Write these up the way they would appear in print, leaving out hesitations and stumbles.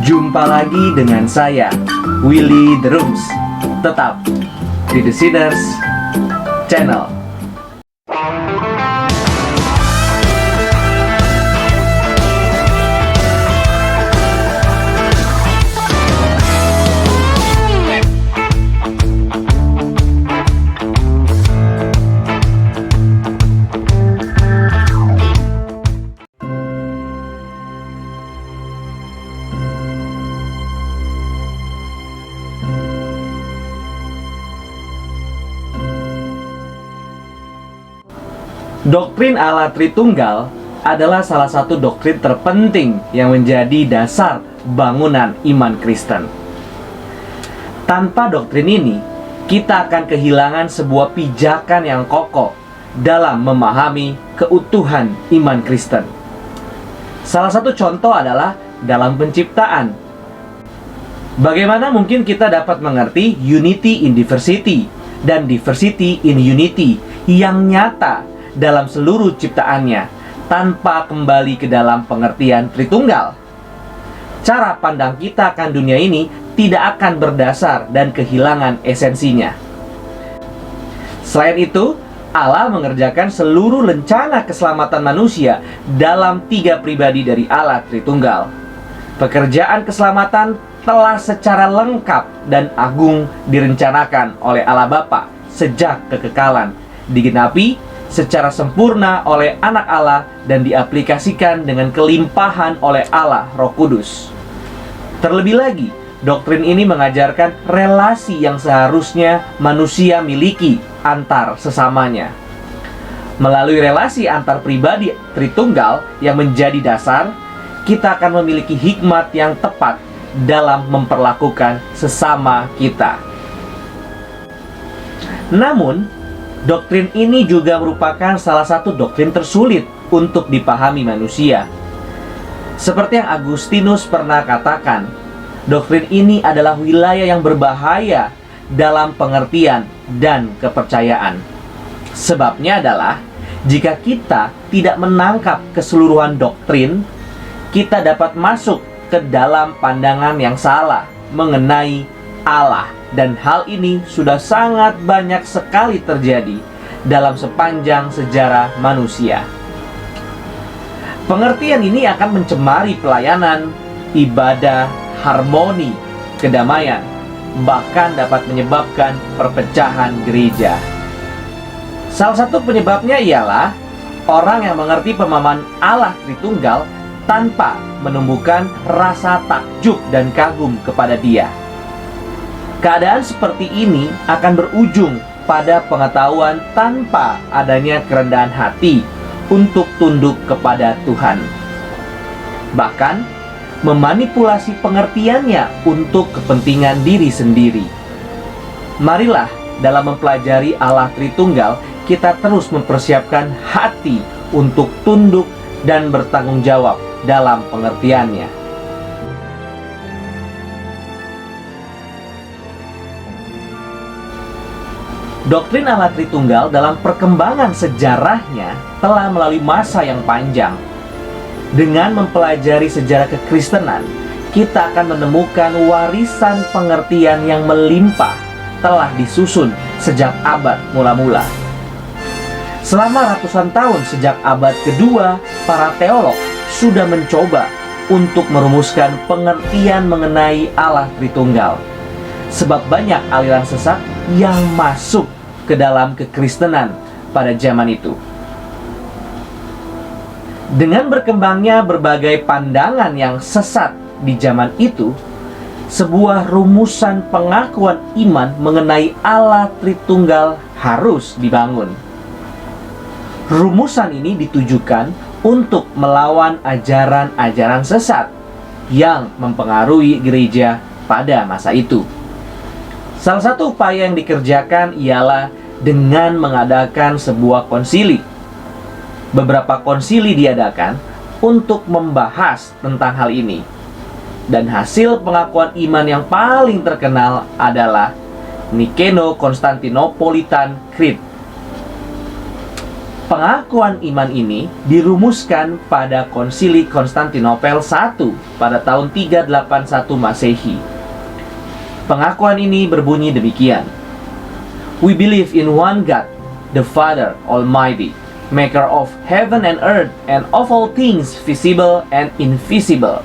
Jumpa lagi dengan saya, Willy The Rooms. Tetap di The Sinners Channel. Doktrin Allah Tritunggal adalah salah satu doktrin terpenting yang menjadi dasar bangunan iman Kristen. Tanpa doktrin ini, kita akan kehilangan sebuah pijakan yang kokoh dalam memahami keutuhan iman Kristen. Salah satu contoh adalah dalam penciptaan. Bagaimana mungkin kita dapat mengerti unity in diversity dan diversity in unity yang nyata dalam seluruh ciptaannya tanpa kembali ke dalam pengertian Tritunggal? Cara pandang kita akan dunia ini tidak akan berdasar dan kehilangan esensinya. Selain itu, Allah mengerjakan seluruh rencana keselamatan manusia dalam 3 pribadi dari Allah Tritunggal. Pekerjaan keselamatan telah secara lengkap dan agung direncanakan oleh Allah Bapa sejak kekekalan, digenapi secara sempurna oleh Anak Allah dan diaplikasikan dengan kelimpahan oleh Allah Roh Kudus. Terlebih lagi, doktrin ini mengajarkan relasi yang seharusnya manusia miliki antar sesamanya. Melalui relasi antar pribadi Tritunggal yang menjadi dasar, kita akan memiliki hikmat yang tepat dalam memperlakukan sesama kita. Namun, doktrin ini juga merupakan salah satu doktrin tersulit untuk dipahami manusia. Seperti yang Agustinus pernah katakan, doktrin ini adalah wilayah yang berbahaya dalam pengertian dan kepercayaan. Sebabnya adalah, jika kita tidak menangkap keseluruhan doktrin, kita dapat masuk ke dalam pandangan yang salah mengenai Allah. Dan hal ini sudah sangat banyak sekali terjadi dalam sepanjang sejarah manusia. Pengertian ini akan mencemari pelayanan, ibadah, harmoni, kedamaian, bahkan dapat menyebabkan perpecahan gereja. Salah satu penyebabnya ialah orang yang mengerti pemahaman Allah Tritunggal tanpa menumbuhkan rasa takjub dan kagum kepada Dia. Keadaan seperti ini akan berujung pada pengetahuan tanpa adanya kerendahan hati untuk tunduk kepada Tuhan. Bahkan, memanipulasi pengertiannya untuk kepentingan diri sendiri. Marilah dalam mempelajari Allah Tritunggal, kita terus mempersiapkan hati untuk tunduk dan bertanggung jawab dalam pengertiannya. Doktrin Allah Tritunggal dalam perkembangan sejarahnya telah melalui masa yang panjang. Dengan mempelajari sejarah kekristenan, kita akan menemukan warisan pengertian yang melimpah telah disusun sejak abad mula-mula. Selama ratusan tahun sejak abad kedua, para teolog sudah mencoba untuk merumuskan pengertian mengenai Allah Tritunggal. Sebab banyak aliran sesat yang masuk ke dalam kekristenan pada zaman itu. Dengan berkembangnya berbagai pandangan yang sesat di zaman itu, sebuah rumusan pengakuan iman mengenai Allah Tritunggal harus dibangun. Rumusan ini ditujukan untuk melawan ajaran-ajaran sesat yang mempengaruhi gereja pada masa itu. Salah satu upaya yang dikerjakan ialah dengan mengadakan sebuah konsili. Beberapa konsili diadakan untuk membahas tentang hal ini. Dan hasil pengakuan iman yang paling terkenal adalah Niceno-Konstantinopolitan Creed. Pengakuan iman ini dirumuskan pada Konsili Konstantinopel I pada tahun 381 Masehi. Pengakuan ini berbunyi demikian: We believe in one God, the Father Almighty, maker of heaven and earth and of all things visible and invisible,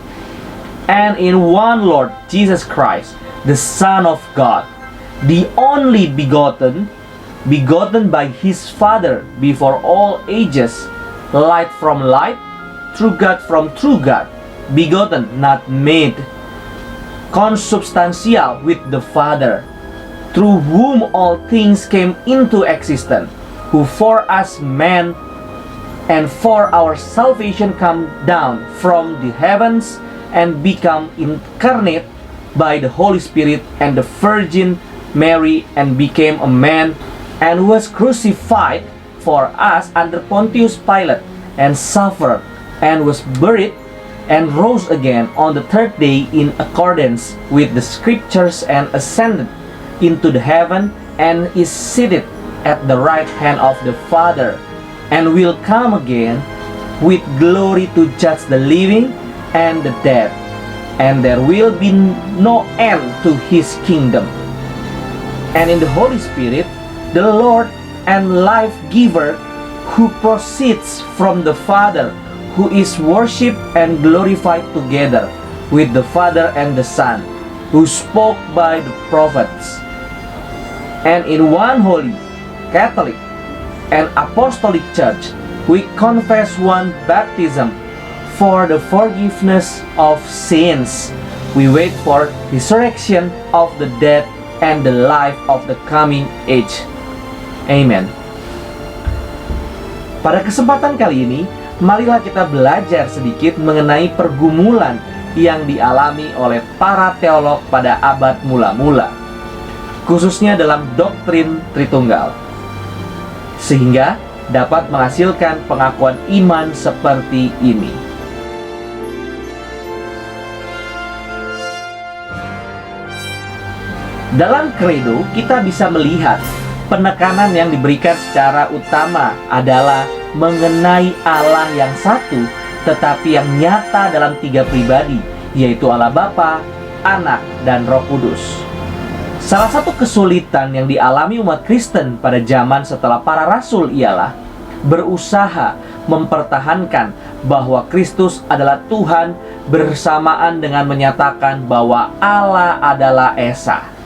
and in one Lord Jesus Christ, the Son of God, the only begotten by his Father before all ages, light from light, true God from true God, begotten, not made, consubstantial with the Father, through whom all things came into existence, who for us men and for our salvation come down from the heavens and become incarnate by the Holy Spirit and the Virgin Mary, and became a man, and was crucified for us under Pontius Pilate, and suffered, and was buried, and rose again on the third day in accordance with the Scriptures, and ascended into the heaven, and is seated at the right hand of the Father, and will come again with glory to judge the living and the dead, and there will be no end to his kingdom. And in the Holy Spirit, the Lord and life giver, who proceeds from the Father, who is worshipped and glorified together with the Father and the Son, who spoke by the prophets. And in one holy, Catholic, and Apostolic Church, we confess one baptism for the forgiveness of sins. We wait for resurrection of the dead and the life of the coming age. Amen. Pada kesempatan kali ini, marilah kita belajar sedikit mengenai pergumulan yang dialami oleh para teolog pada abad mula-mula, khususnya dalam doktrin Tritunggal, sehingga dapat menghasilkan pengakuan iman seperti ini. Dalam kredo, kita bisa melihat penekanan yang diberikan secara utama adalah mengenai Allah yang satu, tetapi yang nyata dalam tiga pribadi, yaitu Allah Bapa, Anak, dan Roh Kudus. Salah satu kesulitan yang dialami umat Kristen pada zaman setelah para rasul ialah berusaha mempertahankan bahwa Kristus adalah Tuhan bersamaan dengan menyatakan bahwa Allah adalah Esa.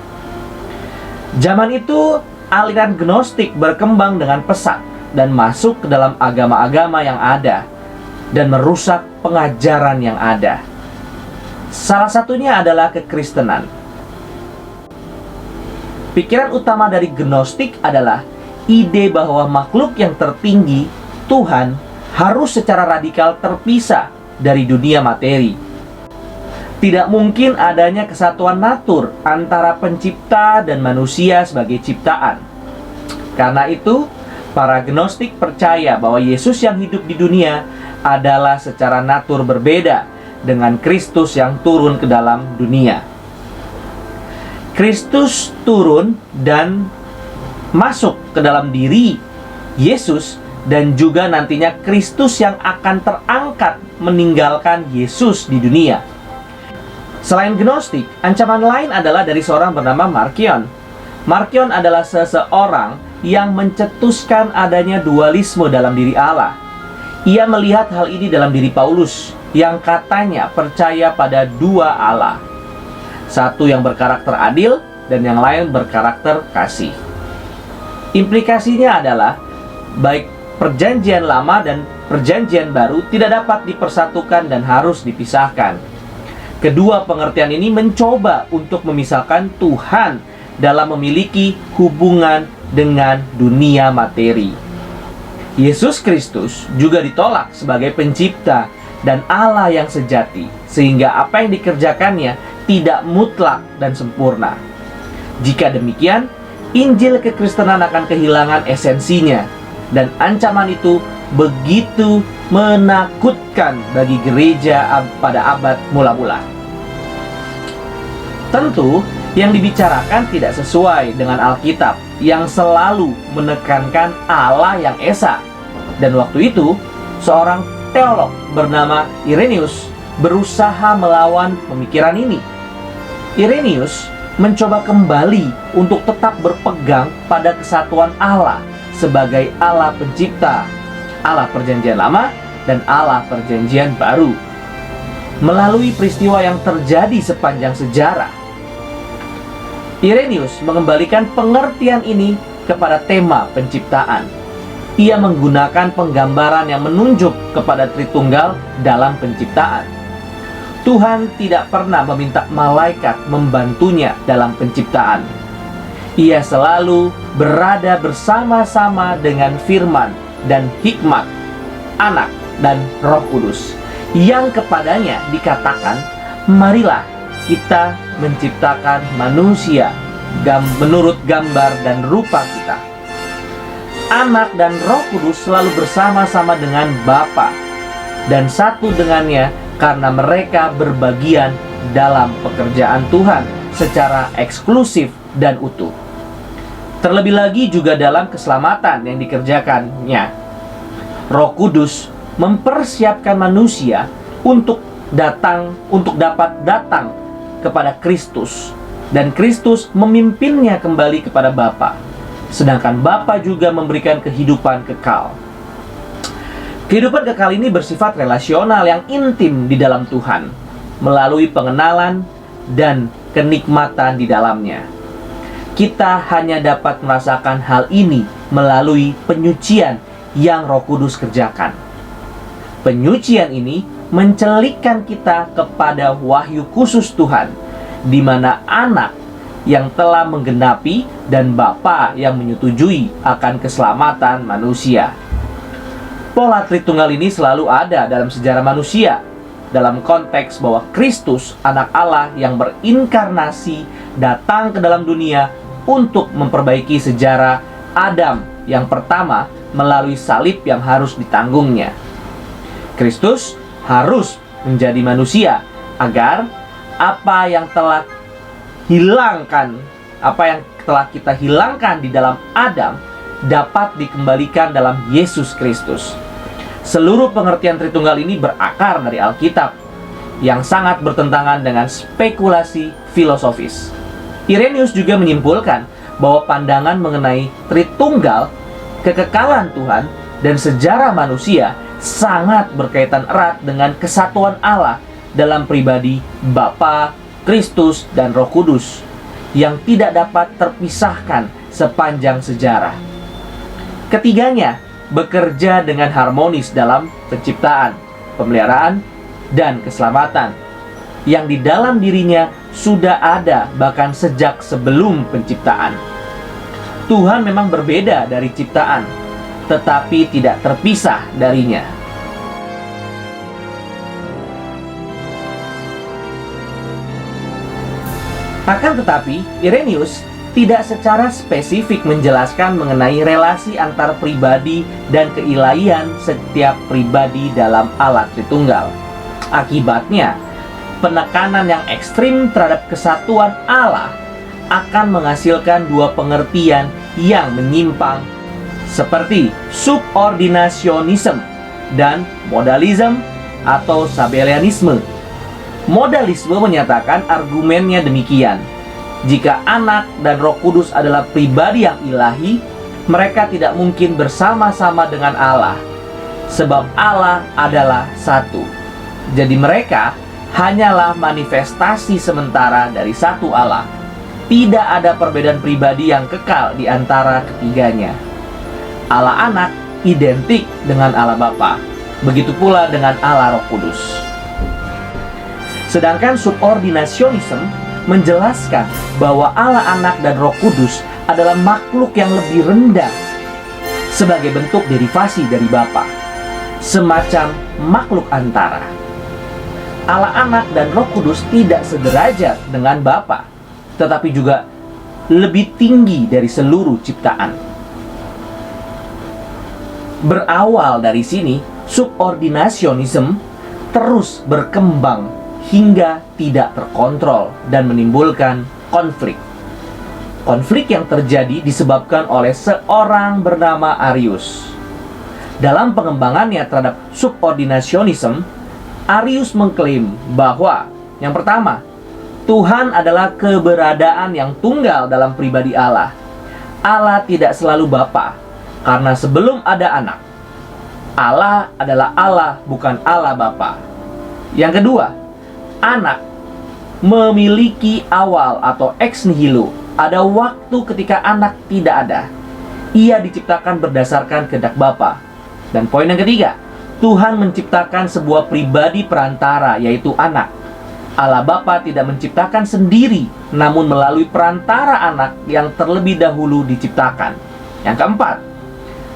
Zaman itu, aliran Gnostik berkembang dengan pesat dan masuk ke dalam agama-agama yang ada dan merusak pengajaran yang ada. Salah satunya adalah kekristenan. Pikiran utama dari Gnostik adalah ide bahwa makhluk yang tertinggi, Tuhan, harus secara radikal terpisah dari dunia materi. Tidak mungkin adanya kesatuan natur antara pencipta dan manusia sebagai ciptaan. Karena itu, para Gnostik percaya bahwa Yesus yang hidup di dunia adalah secara natur berbeda dengan Kristus yang turun ke dalam dunia. Kristus turun dan masuk ke dalam diri Yesus, dan juga nantinya Kristus yang akan terangkat meninggalkan Yesus di dunia. Selain Gnostik, ancaman lain adalah dari seorang bernama Markion. Markion adalah seseorang yang mencetuskan adanya dualisme dalam diri Allah. Ia melihat hal ini dalam diri Paulus, yang katanya percaya pada dua Allah, satu yang berkarakter adil dan yang lain berkarakter kasih. Implikasinya adalah baik perjanjian lama dan perjanjian baru tidak dapat dipersatukan dan harus dipisahkan. Kedua pengertian ini mencoba untuk memisahkan Tuhan dalam memiliki hubungan dengan dunia materi. Yesus Kristus juga ditolak sebagai pencipta dan Allah yang sejati, sehingga apa yang dikerjakannya tidak mutlak dan sempurna. Jika demikian, Injil kekristenan akan kehilangan esensinya, dan ancaman itu begitu menakutkan bagi gereja pada abad mula-mula. Tentu, yang dibicarakan tidak sesuai dengan Alkitab yang selalu menekankan Allah yang Esa. Dan waktu itu, seorang teolog bernama Irenaeus berusaha melawan pemikiran ini. Irenaeus mencoba kembali untuk tetap berpegang pada kesatuan Allah sebagai Allah pencipta, Allah Perjanjian Lama dan Allah Perjanjian Baru. Melalui peristiwa yang terjadi sepanjang sejarah, Irenaeus mengembalikan pengertian ini kepada tema penciptaan. Ia menggunakan penggambaran yang menunjuk kepada Tritunggal dalam penciptaan. Tuhan tidak pernah meminta malaikat membantunya dalam penciptaan. Ia selalu berada bersama-sama dengan firman dan hikmat, Anak dan Roh Kudus, yang kepadanya dikatakan, marilah kita menciptakan manusia menurut gambar dan rupa kita. Anak dan Roh Kudus selalu bersama-sama dengan Bapa dan satu dengannya, karena mereka berbagian dalam pekerjaan Tuhan secara eksklusif dan utuh. Terlebih lagi juga dalam keselamatan yang dikerjakannya. Roh Kudus mempersiapkan manusia untuk dapat datang kepada Kristus, dan Kristus memimpinnya kembali kepada Bapa. Sedangkan Bapa juga memberikan kehidupan kekal. Kehidupan kekal ini bersifat relasional yang intim di dalam Tuhan, melalui pengenalan dan kenikmatan di dalamnya. Kita hanya dapat merasakan hal ini melalui penyucian yang Roh Kudus kerjakan. Penyucian ini mencelikkan kita kepada wahyu khusus Tuhan, di mana Anak yang telah menggenapi dan Bapa yang menyetujui akan keselamatan manusia. Pola Tritunggal ini selalu ada dalam sejarah manusia, dalam konteks bahwa Kristus, Anak Allah yang berinkarnasi, datang ke dalam dunia untuk memperbaiki sejarah Adam yang pertama melalui salib yang harus ditanggungnya. Kristus harus menjadi manusia agar apa yang telah kita hilangkan di dalam Adam dapat dikembalikan dalam Yesus Kristus. Seluruh pengertian Tritunggal ini berakar dari Alkitab, yang sangat bertentangan dengan spekulasi filosofis. Irenaeus juga menyimpulkan bahwa pandangan mengenai Tritunggal, kekekalan Tuhan, dan sejarah manusia sangat berkaitan erat dengan kesatuan Allah dalam pribadi Bapa, Kristus, dan Roh Kudus, yang tidak dapat terpisahkan sepanjang sejarah. Ketiganya bekerja dengan harmonis dalam penciptaan, pemeliharaan, dan keselamatan, yang di dalam dirinya sudah ada bahkan sejak sebelum penciptaan. Tuhan memang berbeda dari ciptaan, tetapi tidak terpisah darinya. Akan tetapi, Irenaeus tidak secara spesifik menjelaskan mengenai relasi antar pribadi dan keilahian setiap pribadi dalam Allah Tritunggal. Akibatnya, penekanan yang ekstrim terhadap kesatuan Allah akan menghasilkan dua pengertian yang menyimpang, seperti subordinationism dan modalism atau sabellianisme. Modalisme menyatakan argumennya demikian: jika Anak dan Roh Kudus adalah pribadi yang ilahi, mereka tidak mungkin bersama-sama dengan Allah, sebab Allah adalah satu. Jadi mereka hanyalah manifestasi sementara dari satu Allah. Tidak ada perbedaan pribadi yang kekal di antara ketiganya. Allah Anak identik dengan Allah Bapa. Begitu pula dengan Allah Roh Kudus. Sedangkan subordinationism menjelaskan bahwa Allah Anak dan Roh Kudus adalah makhluk yang lebih rendah sebagai bentuk derivasi dari Bapa, semacam makhluk antara. Allah Anak dan Roh Kudus tidak sederajat dengan Bapa, tetapi juga lebih tinggi dari seluruh ciptaan. Berawal dari sini, subordinationism terus berkembang hingga tidak terkontrol dan menimbulkan konflik. Konflik yang terjadi disebabkan oleh seorang bernama Arius. Dalam pengembangannya terhadap subordinationism, Arius mengklaim bahwa yang pertama, Tuhan adalah keberadaan yang tunggal dalam pribadi Allah. Allah tidak selalu Bapa, karena sebelum ada anak, Allah adalah Allah, bukan Allah Bapa. Yang kedua, anak memiliki awal atau ex nihilo. Ada waktu ketika anak tidak ada. Ia diciptakan berdasarkan kehendak Bapa. Dan poin yang ketiga, Tuhan menciptakan sebuah pribadi perantara, yaitu anak. Allah Bapa tidak menciptakan sendiri, namun melalui perantara anak yang terlebih dahulu diciptakan. Yang keempat,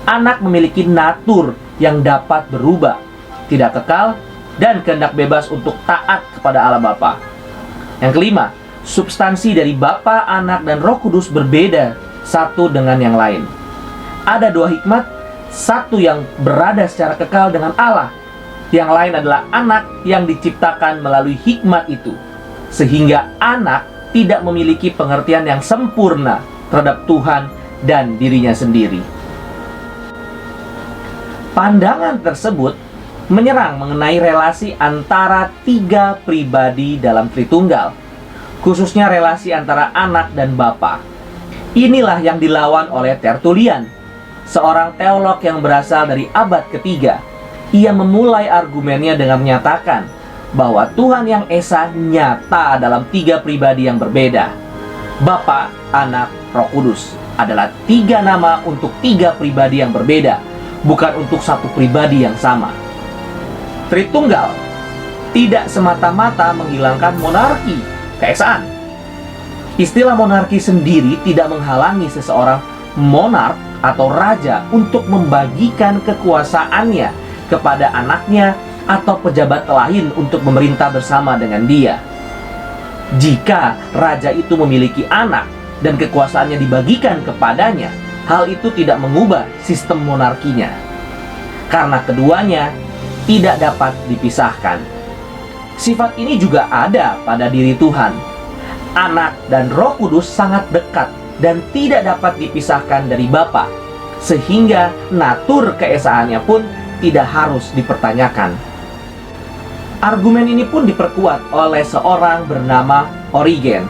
anak memiliki natur yang dapat berubah, tidak kekal, dan kehendak bebas untuk taat kepada Allah Bapa. Yang kelima, substansi dari Bapa, Anak, dan Roh Kudus berbeda satu dengan yang lain. Ada dua hikmat, satu yang berada secara kekal dengan Allah, yang lain adalah anak yang diciptakan melalui hikmat itu, sehingga anak tidak memiliki pengertian yang sempurna terhadap Tuhan dan dirinya sendiri. Pandangan tersebut menyerang mengenai relasi antara tiga pribadi dalam Tritunggal, khususnya relasi antara anak dan Bapa. Inilah yang dilawan oleh Tertullian, seorang teolog yang berasal dari abad ketiga. Ia memulai argumennya dengan menyatakan bahwa Tuhan yang Esa nyata dalam tiga pribadi yang berbeda. Bapa, Anak, Roh Kudus adalah tiga nama untuk tiga pribadi yang berbeda, bukan untuk satu pribadi yang sama. Tritunggal tidak semata-mata menghilangkan monarki, keesaan. Istilah monarki sendiri tidak menghalangi seseorang monark atau raja untuk membagikan kekuasaannya kepada anaknya atau pejabat lain untuk memerintah bersama dengan dia. Jika raja itu memiliki anak dan kekuasaannya dibagikan kepadanya, hal itu tidak mengubah sistem monarkinya, karena keduanya tidak dapat dipisahkan. Sifat ini juga ada pada diri Tuhan. Anak dan Roh Kudus sangat dekat dan tidak dapat dipisahkan dari Bapa, sehingga natur keesaannya pun tidak harus dipertanyakan. Argumen ini pun diperkuat oleh seorang bernama Origen.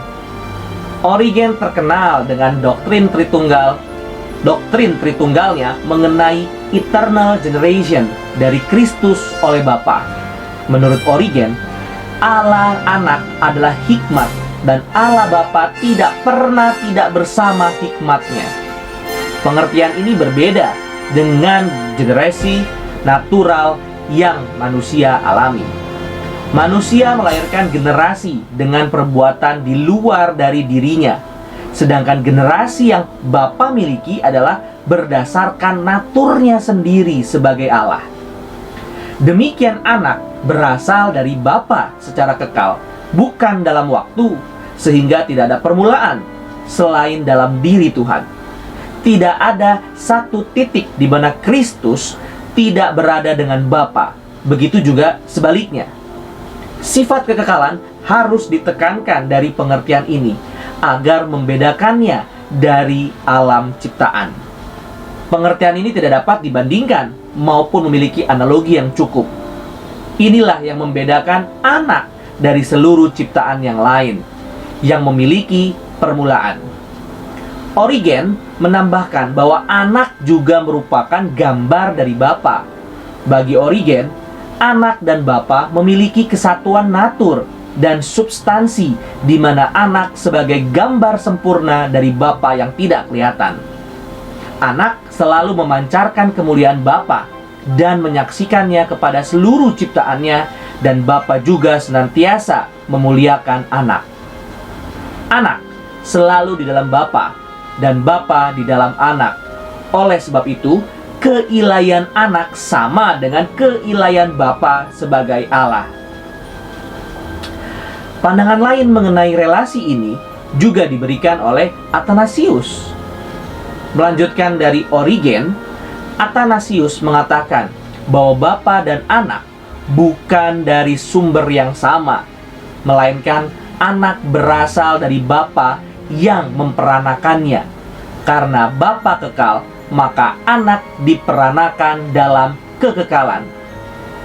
Origen terkenal dengan doktrin Tritunggalnya mengenai eternal generation dari Kristus oleh Bapa. Menurut Origen, Allah Anak adalah hikmat dan Allah Bapa tidak pernah tidak bersama hikmatnya. Pengertian ini berbeda dengan generasi natural yang manusia alami. Manusia melahirkan generasi dengan perbuatan di luar dari dirinya, sedangkan generasi yang Bapa miliki adalah berdasarkan naturnya sendiri sebagai Allah. Demikian anak berasal dari Bapa secara kekal, bukan dalam waktu, sehingga tidak ada permulaan selain dalam diri Tuhan. Tidak ada satu titik di mana Kristus tidak berada dengan Bapa. Begitu juga sebaliknya. Sifat kekekalan harus ditekankan dari pengertian ini agar membedakannya dari alam ciptaan. Pengertian ini tidak dapat dibandingkan maupun memiliki analogi yang cukup. Inilah yang membedakan anak dari seluruh ciptaan yang lain yang memiliki permulaan. Origen menambahkan bahwa anak juga merupakan gambar dari Bapa. Bagi Origen, anak dan Bapa memiliki kesatuan natur dan substansi, di mana anak sebagai gambar sempurna dari Bapa yang tidak kelihatan. Anak selalu memancarkan kemuliaan Bapa dan menyaksikannya kepada seluruh ciptaannya, dan Bapa juga senantiasa memuliakan anak. Anak selalu di dalam Bapa dan Bapa di dalam anak. Oleh sebab itu, keilahian anak sama dengan keilahian Bapa sebagai Allah. Pandangan lain mengenai relasi ini juga diberikan oleh Athanasius. Melanjutkan dari Origen, Athanasius mengatakan bahwa Bapa dan anak bukan dari sumber yang sama, melainkan anak berasal dari Bapa yang memperanakannya. Karena Bapa kekal, maka anak diperanakan dalam kekekalan.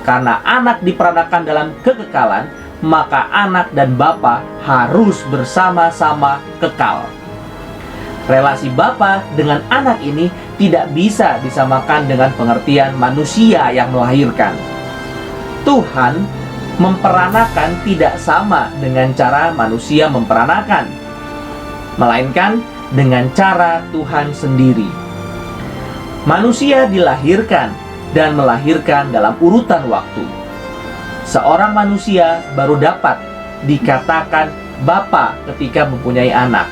Karena anak diperanakan dalam kekekalan, maka anak dan bapa harus bersama-sama kekal. Relasi bapa dengan anak ini tidak bisa disamakan dengan pengertian manusia yang melahirkan. Tuhan memperanakan tidak sama dengan cara manusia memperanakan, melainkan dengan cara Tuhan sendiri. Manusia dilahirkan dan melahirkan dalam urutan waktu. Seorang manusia baru dapat dikatakan bapa ketika mempunyai anak.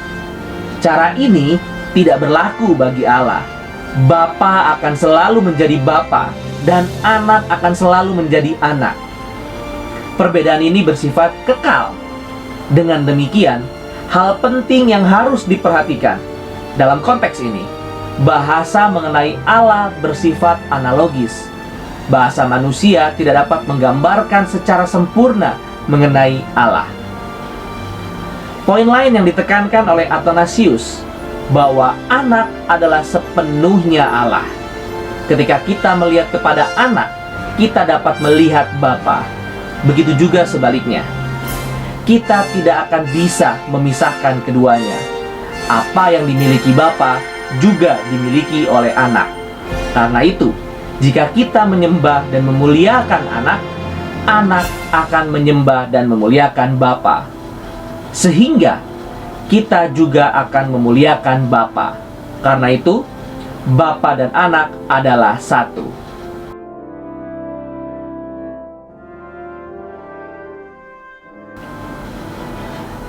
Cara ini tidak berlaku bagi Allah. Bapa akan selalu menjadi bapa dan anak akan selalu menjadi anak. Perbedaan ini bersifat kekal. Dengan demikian, hal penting yang harus diperhatikan dalam konteks ini, bahasa mengenai Allah bersifat analogis. Bahasa manusia tidak dapat menggambarkan secara sempurna mengenai Allah. Poin lain yang ditekankan oleh Athanasius, bahwa anak adalah sepenuhnya Allah. Ketika kita melihat kepada anak, kita dapat melihat Bapa. Begitu juga sebaliknya. Kita tidak akan bisa memisahkan keduanya. Apa yang dimiliki Bapa juga dimiliki oleh anak. Karena itu, jika kita menyembah dan memuliakan anak, anak akan menyembah dan memuliakan Bapa. Sehingga kita juga akan memuliakan Bapa. Karena itu, Bapa dan anak adalah satu.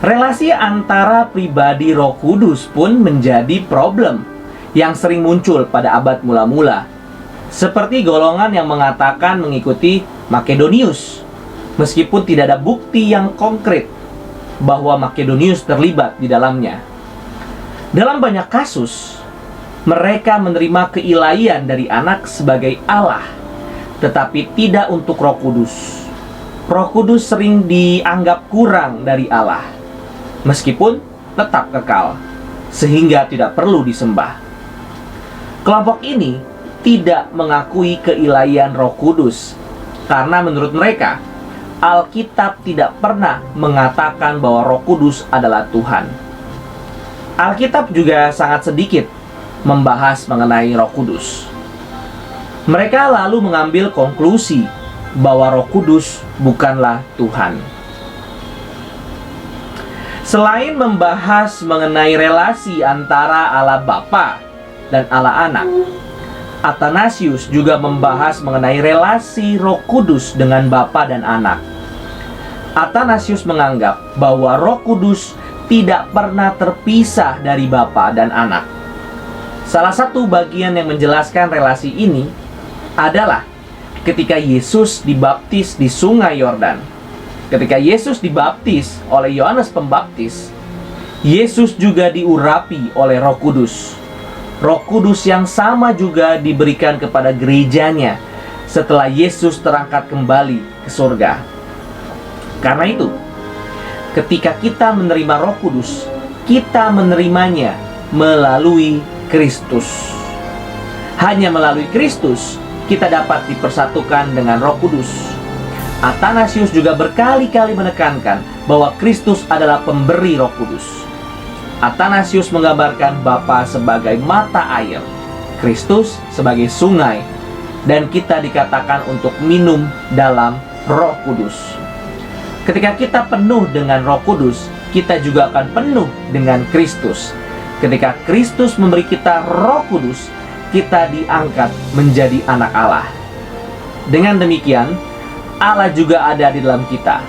Relasi antara pribadi Roh Kudus pun menjadi problem yang sering muncul pada abad mula-mula. Seperti golongan yang mengatakan mengikuti Makedonius, meskipun tidak ada bukti yang konkret bahwa Makedonius terlibat di dalamnya. Dalam banyak kasus, mereka menerima keilahian dari anak sebagai Allah, tetapi tidak untuk Roh Kudus. Roh Kudus sering dianggap kurang dari Allah, meskipun tetap kekal, sehingga tidak perlu disembah. Kelompok ini tidak mengakui keilahian Roh Kudus, karena menurut mereka, Alkitab tidak pernah mengatakan bahwa Roh Kudus adalah Tuhan. Alkitab juga sangat sedikit membahas mengenai Roh Kudus. Mereka lalu mengambil konklusi bahwa Roh Kudus bukanlah Tuhan. Selain membahas mengenai relasi antara Allah Bapa dan Allah Anak, Athanasius juga membahas mengenai relasi Roh Kudus dengan Bapa dan Anak. Athanasius menganggap bahwa Roh Kudus tidak pernah terpisah dari Bapa dan Anak. Salah satu bagian yang menjelaskan relasi ini adalah ketika Yesus dibaptis di Sungai Yordan. Ketika Yesus dibaptis oleh Yohanes Pembaptis, Yesus juga diurapi oleh Roh Kudus. Roh Kudus yang sama juga diberikan kepada gerejanya setelah Yesus terangkat kembali ke surga. Karena itu, ketika kita menerima Roh Kudus, kita menerimanya melalui Kristus. Hanya melalui Kristus kita dapat dipersatukan dengan Roh Kudus. Athanasius juga berkali-kali menekankan bahwa Kristus adalah pemberi Roh Kudus. Athanasius menggambarkan Bapa sebagai mata air, Kristus sebagai sungai, dan kita dikatakan untuk minum dalam Roh Kudus. Ketika kita penuh dengan Roh Kudus, kita juga akan penuh dengan Kristus. Ketika Kristus memberi kita Roh Kudus, kita diangkat menjadi anak Allah. Dengan demikian, Allah juga ada di dalam kita.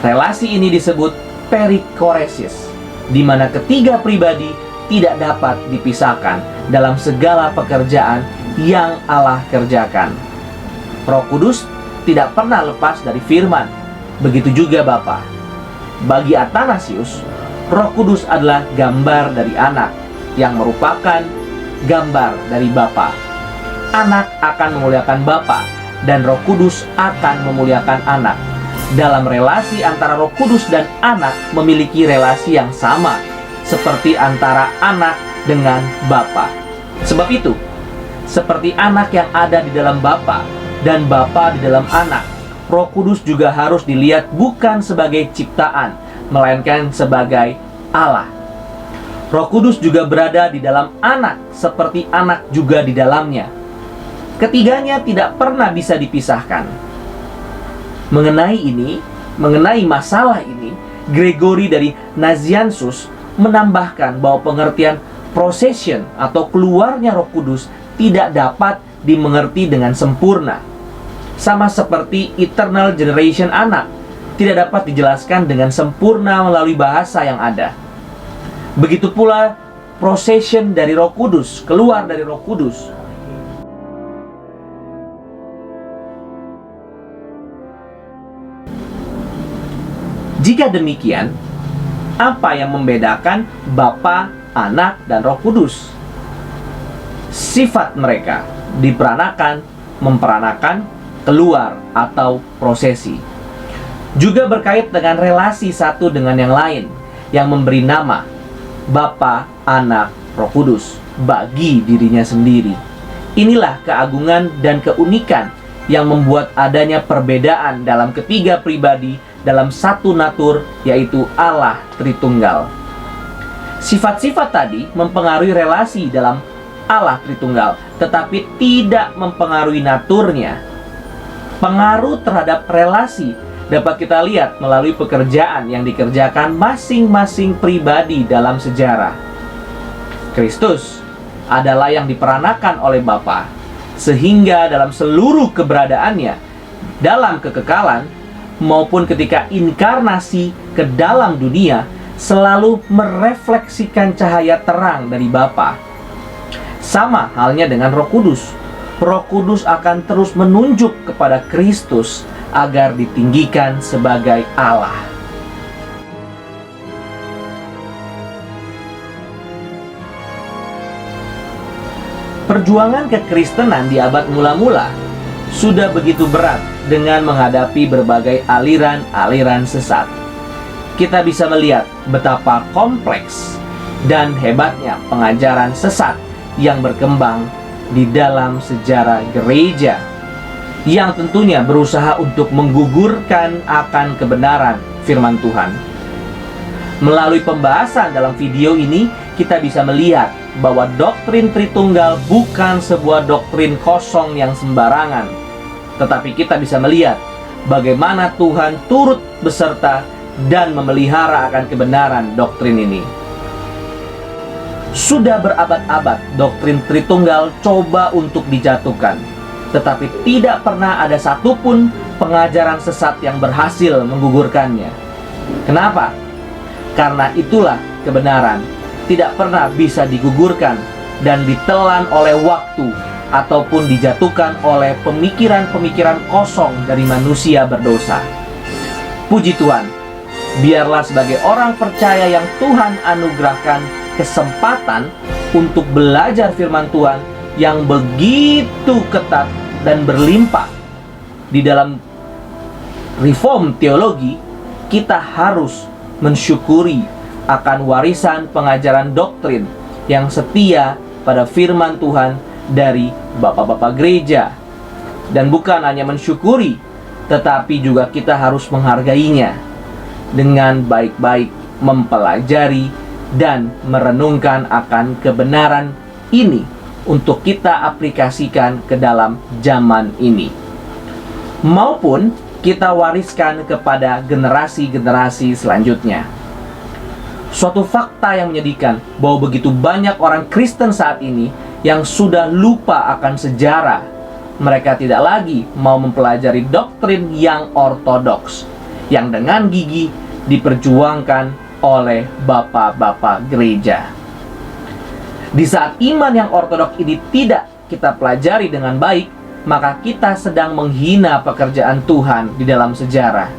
Relasi ini disebut perikoresis, di mana ketiga pribadi tidak dapat dipisahkan dalam segala pekerjaan yang Allah kerjakan. Roh Kudus tidak pernah lepas dari firman. Begitu juga Bapa. Bagi Athanasius, Roh Kudus adalah gambar dari anak, yang merupakan gambar dari Bapa. Anak akan memuliakan Bapa, dan Roh Kudus akan memuliakan anak. Dalam relasi antara Roh Kudus dan anak memiliki relasi yang sama, seperti antara anak dengan Bapa. Sebab itu, seperti anak yang ada di dalam Bapa dan Bapa di dalam anak, Roh Kudus juga harus dilihat bukan sebagai ciptaan, melainkan sebagai Allah. Roh Kudus juga berada di dalam anak, seperti anak juga di dalamnya. Ketiganya tidak pernah bisa dipisahkan. Mengenai masalah ini, Gregory dari Nazianzus menambahkan bahwa pengertian procession atau keluarnya Roh Kudus tidak dapat dimengerti dengan sempurna. Sama seperti eternal generation anak, tidak dapat dijelaskan dengan sempurna melalui bahasa yang ada. Begitu pula procession dari Roh Kudus, keluar dari Roh Kudus. Jika demikian, apa yang membedakan Bapa, Anak, dan Roh Kudus? Sifat mereka diperanakan, memperanakan, keluar, atau prosesi. Juga berkait dengan relasi satu dengan yang lain yang memberi nama Bapa, Anak, Roh Kudus bagi dirinya sendiri. Inilah keagungan dan keunikan yang membuat adanya perbedaan dalam ketiga pribadi dalam satu natur, yaitu Allah Tritunggal. Sifat-sifat tadi mempengaruhi relasi dalam Allah Tritunggal, tetapi tidak mempengaruhi naturnya. Pengaruh terhadap relasi dapat kita lihat melalui pekerjaan yang dikerjakan masing-masing pribadi dalam sejarah. Kristus adalah yang diperanakan oleh Bapa, sehingga dalam seluruh keberadaannya, dalam kekekalan, maupun ketika inkarnasi ke dalam dunia, selalu merefleksikan cahaya terang dari Bapa. Sama halnya dengan Roh Kudus. Roh Kudus akan terus menunjuk kepada Kristus agar ditinggikan sebagai Allah. Perjuangan kekristenan di abad mula-mula sudah begitu berat dengan menghadapi berbagai aliran-aliran sesat. Kita bisa melihat betapa kompleks dan hebatnya pengajaran sesat yang berkembang di dalam sejarah gereja, yang tentunya berusaha untuk menggugurkan akan kebenaran firman Tuhan. Melalui pembahasan dalam video ini, kita bisa melihat bahwa doktrin Tritunggal bukan sebuah doktrin kosong yang sembarangan, tetapi kita bisa melihat bagaimana Tuhan turut beserta dan memelihara akan kebenaran doktrin ini. Sudah berabad-abad doktrin Tritunggal coba untuk dijatuhkan, tetapi tidak pernah ada satupun pengajaran sesat yang berhasil menggugurkannya. Kenapa? Karena itulah kebenaran tidak pernah bisa digugurkan dan ditelan oleh waktu ataupun dijatuhkan oleh pemikiran-pemikiran kosong dari manusia berdosa. Puji Tuhan, biarlah sebagai orang percaya yang Tuhan anugerahkan kesempatan untuk belajar firman Tuhan yang begitu ketat dan berlimpah di dalam reform teologi, kita harus mensyukuri akan warisan pengajaran doktrin yang setia pada firman Tuhan dari bapak-bapak gereja. Dan bukan hanya mensyukuri, tetapi juga kita harus menghargainya dengan baik-baik, mempelajari dan merenungkan akan kebenaran ini untuk kita aplikasikan ke dalam zaman ini, maupun kita wariskan kepada generasi-generasi selanjutnya. Suatu fakta yang menyedihkan bahwa begitu banyak orang Kristen saat ini yang sudah lupa akan sejarah. Mereka tidak lagi mau mempelajari doktrin yang ortodoks, yang dengan gigih diperjuangkan oleh bapak-bapak gereja. Di saat iman yang ortodoks ini tidak kita pelajari dengan baik, maka kita sedang menghina pekerjaan Tuhan di dalam sejarah.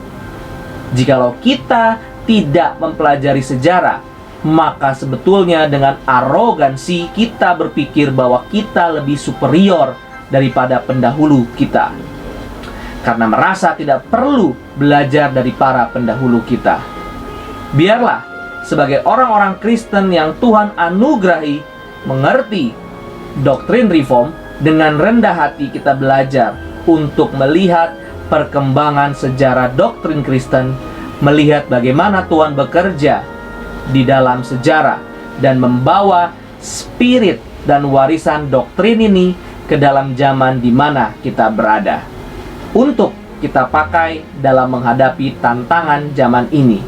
Jikalau kita tidak mempelajari sejarah, maka sebetulnya dengan arogansi kita berpikir bahwa kita lebih superior daripada pendahulu kita, karena merasa tidak perlu belajar dari para pendahulu kita. Biarlah sebagai orang-orang Kristen yang Tuhan anugerahi mengerti doktrin reform, dengan rendah hati kita belajar untuk melihat perkembangan sejarah doktrin Kristen, melihat bagaimana Tuhan bekerja di dalam sejarah dan membawa spirit dan warisan doktrin ini ke dalam zaman di mana kita berada, untuk kita pakai dalam menghadapi tantangan zaman ini,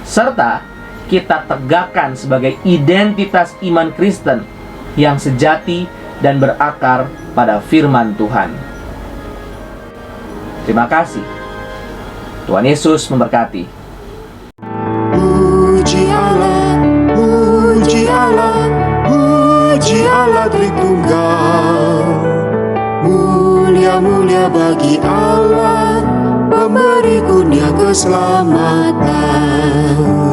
serta kita tegakkan sebagai identitas iman Kristen yang sejati dan berakar pada firman Tuhan. Terima kasih. Tuhan Yesus memberkati. Puji Allah, puji Allah, puji Allah Tritunggal. Mulia-mulia bagi Allah, pemberi kurnia keselamatan.